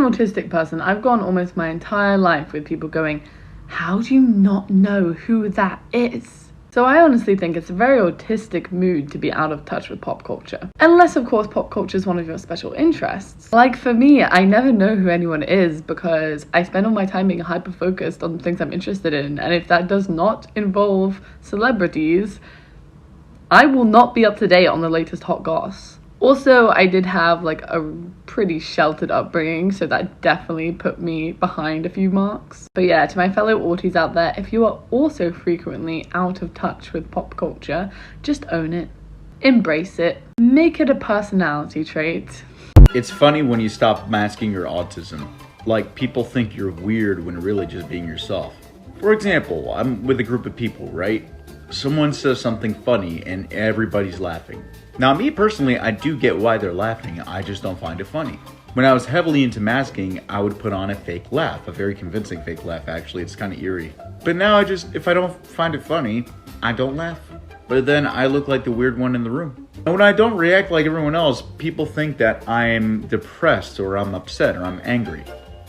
autistic person, I've gone almost my entire life with people going, how do you not know who that is? So I honestly think it's a very autistic mood to be out of touch with pop culture. Unless, of course, pop culture is one of your special interests. Like for me, I never know who anyone is because I spend all my time being hyper-focused on things I'm interested in. And if that does not involve celebrities, I will not be up to date on the latest hot goss. Also, I did have like a pretty sheltered upbringing, so that definitely put me behind a few marks. But yeah, to my fellow auties out there, if you are also frequently out of touch with pop culture, just own it, embrace it, make it a personality trait. It's funny when you stop masking your autism. Like, people think you're weird when really just being yourself. For example, I'm with a group of people, right? Someone says something funny and everybody's laughing. Now, me personally, I do get why they're laughing, I just don't find it funny. When I was heavily into masking, I would put on a fake laugh, a very convincing fake laugh actually, it's kind of eerie. But now if I don't find it funny, I don't laugh. But then I look like the weird one in the room. And when I don't react like everyone else, people think that I'm depressed or I'm upset or I'm angry.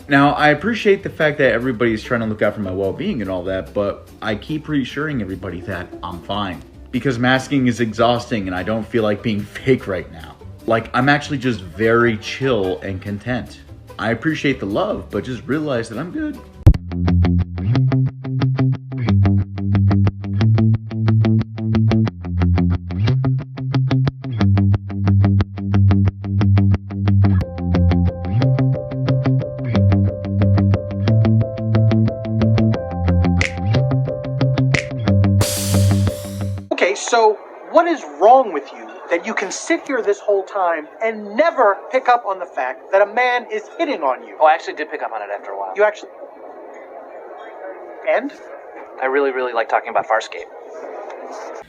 Now, I appreciate the fact that everybody's trying to look out for my well-being and all that, but I keep reassuring everybody that I'm fine. Because masking is exhausting and I don't feel like being fake right now. Like, I'm actually just very chill and content. I appreciate the love, but just realize that I'm good. So what is wrong with you that you can sit here this whole time and never pick up on the fact that a man is hitting on you? Oh, I actually did pick up on it after a while. You actually... And? I really like talking about Farscape.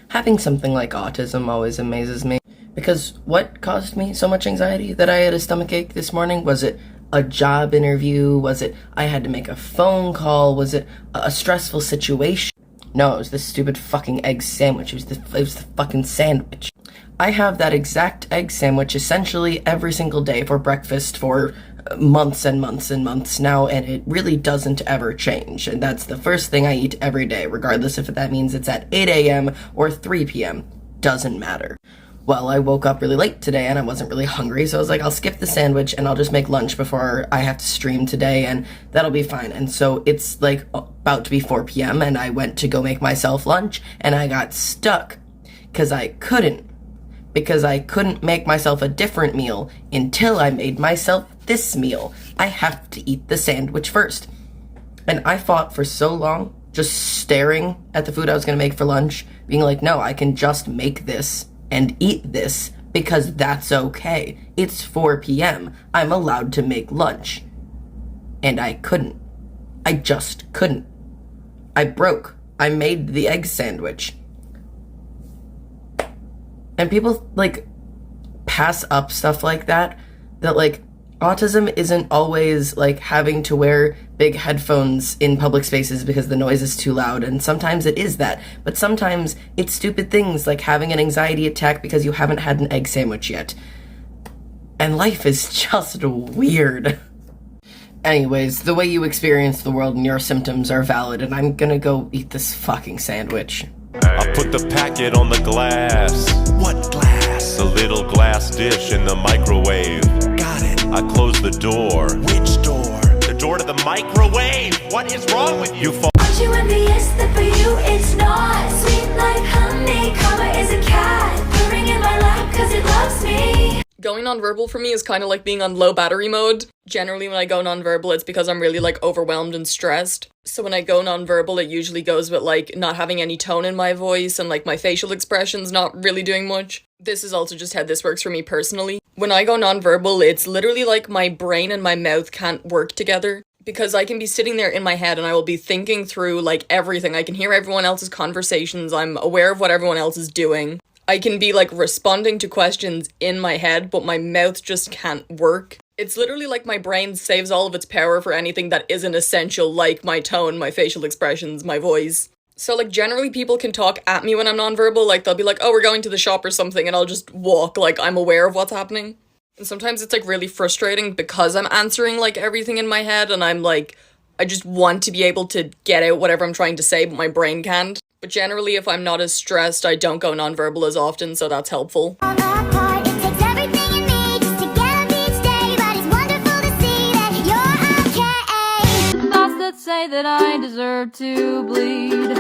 Having something like autism always amazes me, because what caused me so much anxiety that I had a stomachache this morning? Was it a job interview? Was it I had to make a phone call? Was it a stressful situation? No, it was this stupid fucking egg sandwich. It was the fucking sandwich. I have that exact egg sandwich essentially every single day for breakfast for months and months and months now, and it really doesn't ever change. And that's the first thing I eat every day, regardless if that means it's at 8 a.m. or 3 p.m. Doesn't matter. Well, I woke up really late today and I wasn't really hungry, so I was like, I'll skip the sandwich and I'll just make lunch before I have to stream today, and that'll be fine. And so it's like about to be 4 p.m. and I went to go make myself lunch and I got stuck because I couldn't make myself a different meal until I made myself this meal. I have to eat the sandwich first. And I fought for so long just staring at the food I was going to make for lunch, being like, no, I can just make this and eat this because that's okay. It's 4 p.m. I'm allowed to make lunch. And I couldn't. I just couldn't. I broke. I made the egg sandwich. And people, like, pass up stuff like that, like, autism isn't always, like, having to wear big headphones in public spaces because the noise is too loud, and sometimes it is that, but sometimes it's stupid things like having an anxiety attack because you haven't had an egg sandwich yet. And life is just weird. Anyways, the way you experience the world and your symptoms are valid, and I'm gonna go eat this fucking sandwich. I put the packet on the glass. What glass? The little glass dish in the microwave. Got it. I closed the door. Which door? The door to the microwave. What is wrong with you? Aren't you envious that for you it's not sweet like honey? Karma is a cat purring in my lap cause it loves me. Going nonverbal for me is kind of like being on low battery mode. Generally when I go nonverbal, it's because I'm really like overwhelmed and stressed. So when I go nonverbal, it usually goes with like not having any tone in my voice and like my facial expressions not really doing much. This is also just how this works for me personally. When I go nonverbal, it's literally like my brain and my mouth can't work together. Because I can be sitting there in my head and I will be thinking through like everything. I can hear everyone else's conversations. I'm aware of what everyone else is doing. I can be like responding to questions in my head, but my mouth just can't work. It's literally like my brain saves all of its power for anything that isn't essential, like my tone, my facial expressions, my voice. So like generally people can talk at me when I'm nonverbal, like they'll be like, oh, we're going to the shop or something, and I'll just walk like I'm aware of what's happening. And sometimes it's like really frustrating because I'm answering like everything in my head and I'm like, I just want to be able to get out whatever I'm trying to say, but my brain can't. But generally, if I'm not as stressed, I don't go nonverbal as often, so that's helpful. Say that I deserve to bleed.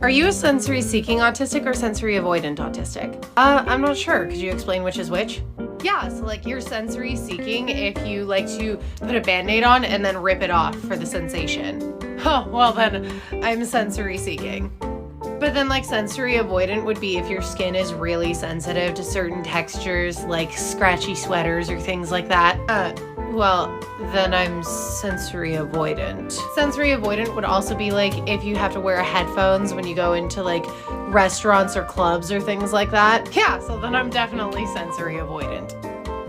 Are you a sensory-seeking autistic or sensory-avoidant autistic? I'm not sure. Could you explain which is which? Yeah, so like you're sensory-seeking if you like to put a Band-Aid on and then rip it off for the sensation. Oh, well then, I'm sensory-seeking. But then like sensory avoidant would be if your skin is really sensitive to certain textures like scratchy sweaters or things like that. Well, then I'm sensory avoidant. Sensory avoidant would also be like if you have to wear headphones when you go into like restaurants or clubs or things like that. Yeah, so then I'm definitely sensory avoidant.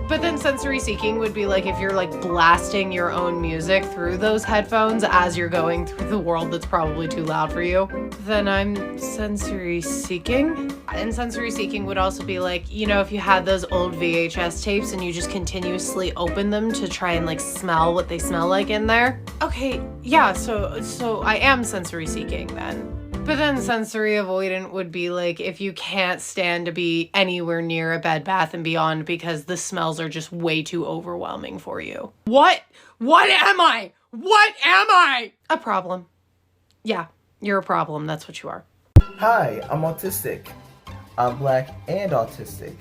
But then sensory seeking would be like if you're like blasting your own music through those headphones as you're going through the world that's probably too loud for you. Then I'm sensory seeking. And sensory seeking would also be like, you know, if you had those old VHS tapes and you just continuously open them to try and like smell what they smell like in there. Okay, yeah, so I am sensory seeking then. But then sensory avoidant would be like if you can't stand to be anywhere near a Bed Bath & Beyond because the smells are just way too overwhelming for you. What? What am I? What am I? A problem. Yeah, you're a problem. That's what you are. Hi, I'm autistic. I'm black and autistic.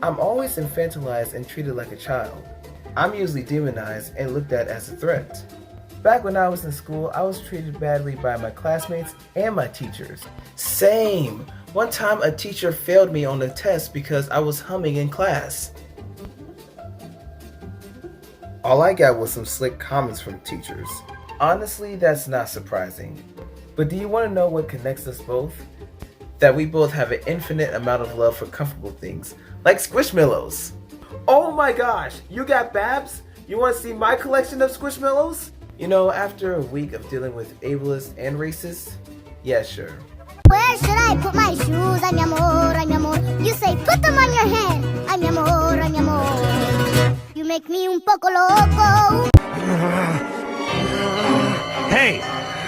I'm always infantilized and treated like a child. I'm usually demonized and looked at as a threat. Back when I was in school, I was treated badly by my classmates and my teachers. Same! One time a teacher failed me on a test because I was humming in class. All I got was some slick comments from teachers. Honestly, that's not surprising. But do you want to know what connects us both? That we both have an infinite amount of love for comfortable things, like Squishmallows. Oh my gosh, you got Babs? You want to see my collection of Squishmallows? You know, after a week of dealing with ableists and racists, yeah, sure. Where should I put my shoes? Ay, mi amor. You say put them on your head. Ay, mi amor. You make me un poco loco. Hey,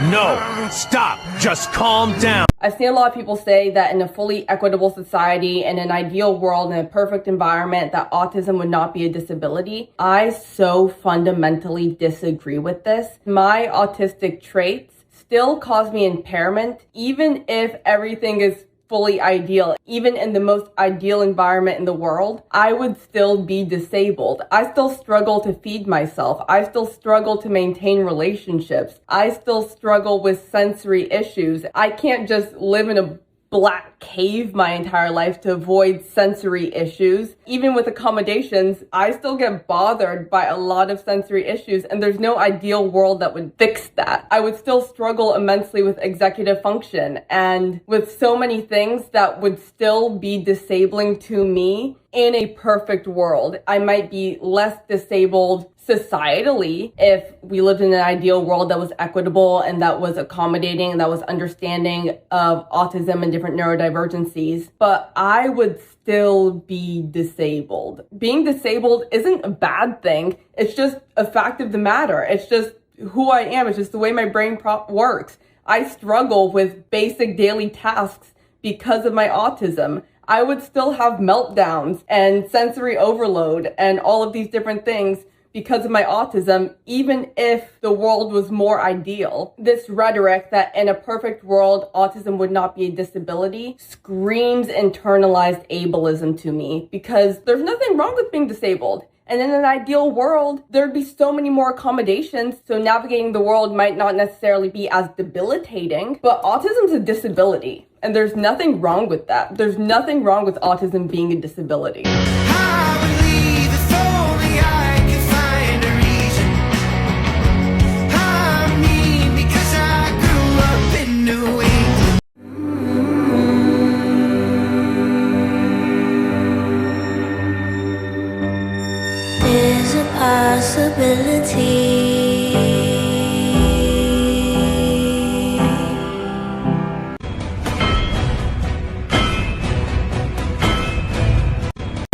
no, stop, just calm down. I've seen a lot of people say that in a fully equitable society, in an ideal world, in a perfect environment, that autism would not be a disability. I so fundamentally disagree with this. My autistic traits still cause me impairment, even if everything is fully ideal. Even in the most ideal environment in the world, I would still be disabled. I still struggle to feed myself. I still struggle to maintain relationships. I still struggle with sensory issues. I can't just live in a black cave my entire life to avoid sensory issues. Even with accommodations, I still get bothered by a lot of sensory issues, and there's no ideal world that would fix that. I would still struggle immensely with executive function and with so many things that would still be disabling to me. In a perfect world, I might be less disabled societally if we lived in an ideal world that was equitable and that was accommodating and that was understanding of autism and different neurodivergencies, but I would still be disabled. Being disabled isn't a bad thing. It's just a fact of the matter. It's just who I am. It's just the way my brain works. I struggle with basic daily tasks because of my autism. I would still have meltdowns and sensory overload and all of these different things because of my autism, even if the world was more ideal. This rhetoric that in a perfect world, autism would not be a disability screams internalized ableism to me, because there's nothing wrong with being disabled. And in an ideal world, there'd be so many more accommodations, so navigating the world might not necessarily be as debilitating, but autism's a disability. And there's nothing wrong with that. There's nothing wrong with autism being a disability.